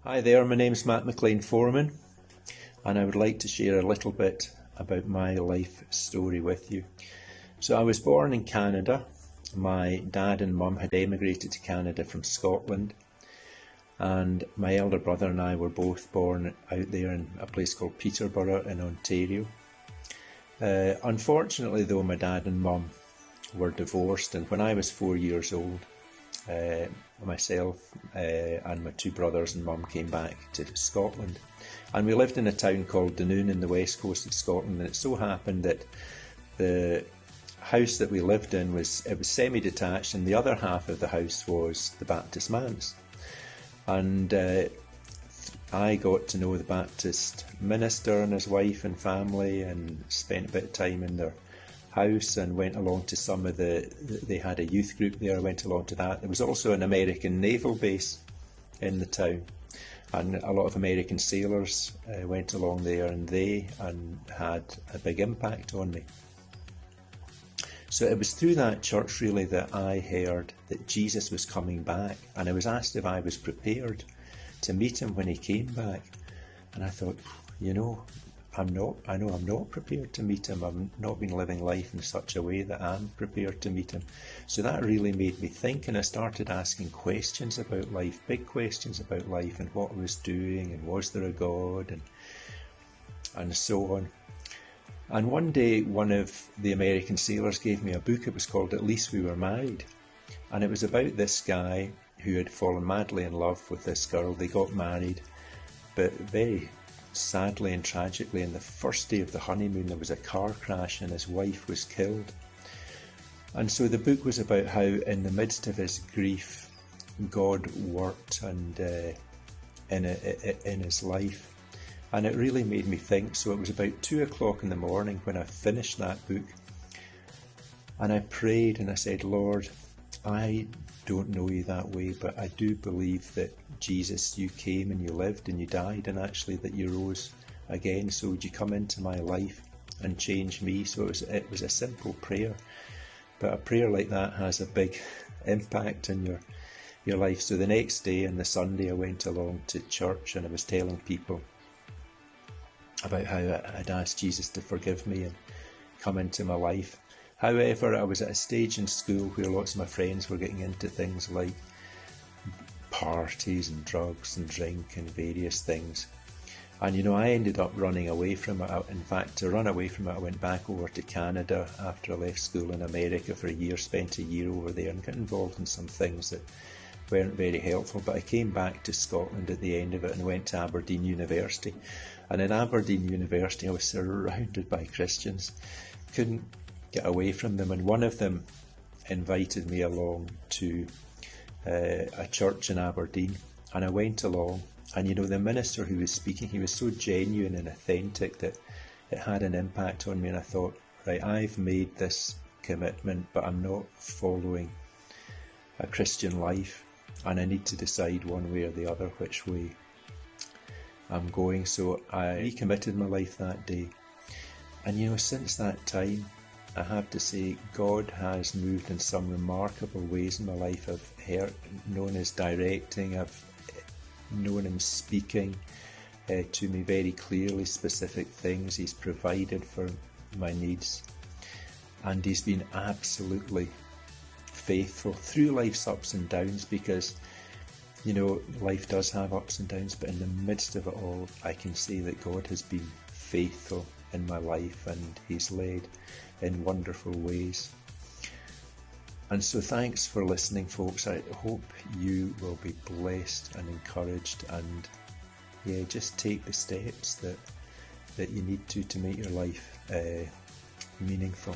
Hi there, my name's Mclean, Foreman, and I would like to share a little bit about my life story with you. So I was born in Canada. My dad and mum had emigrated to Canada from Scotland, and my elder brother and I were both born out there in a place called Peterborough in Ontario. Unfortunately though, my dad and mum were divorced, and when I was 4 years old, myself and my two brothers and mum came back to Scotland, and we lived in a town called Dunoon in the west coast of Scotland. And it so happened that the house that we lived in was semi-detached, and the other half of the house was the Baptist manse. And I got to know the Baptist minister and his wife and family, and spent a bit of time in their house and went along to some of they had a youth group there. I went along to that. There was also an American naval base in the town, and a lot of American sailors went along there, and they had a big impact on me. So it was through that church really that I heard that Jesus was coming back, and I was asked if I was prepared to meet him when he came back. And I thought, I know I'm not prepared to meet him. I've not been living life in such a way that I'm prepared to meet him. So that really made me think, and I started asking questions about life, big questions about life, and what I was doing, and was there a God, and so on. And one day, one of the American sailors gave me a book. It was called At Least We Were Married. And it was about this guy who had fallen madly in love with this girl. They got married, but very sadly and tragically, on the first day of the honeymoon, there was a car crash and his wife was killed. And so the book was about how in the midst of his grief, God worked and in his life. And it really made me think. So it was about 2 o'clock in the morning when I finished that book, and I prayed and I said, Lord, I don't know you that way, but I do believe that Jesus, you came and you lived and you died, and actually that you rose again. So would you come into my life and change me? So it was a simple prayer, but a prayer like that has a big impact in your life. So the next day, on the Sunday, I went along to church and I was telling people about how I'd asked Jesus to forgive me and come into my life. However, I was at a stage in school where lots of my friends were getting into things like parties and drugs and drink and various things. And I ended up running away from it. In fact, to run away from it, I went back over to Canada after I left school in America for a year, spent a year over there and got involved in some things that weren't very helpful. But I came back to Scotland at the end of it and went to Aberdeen University. And in Aberdeen University, I was surrounded by Christians. Couldn't get away from them, and one of them invited me along to a church in Aberdeen, and I went along, and the minister who was speaking, he was so genuine and authentic that it had an impact on me. And I thought, right, I've made this commitment, but I'm not following a Christian life, and I need to decide one way or the other which way I'm going. So I recommitted my life that day, and since that time, I have to say, God has moved in some remarkable ways in my life. I've known his directing, I've known him speaking to me very clearly, specific things. He's provided for my needs, and he's been absolutely faithful through life's ups and downs, because life does have ups and downs, but in the midst of it all, I can say that God has been faithful in my life, and he's led in wonderful ways. And so thanks for listening, folks. I hope you will be blessed and encouraged, and just take the steps that you need to make your life meaningful.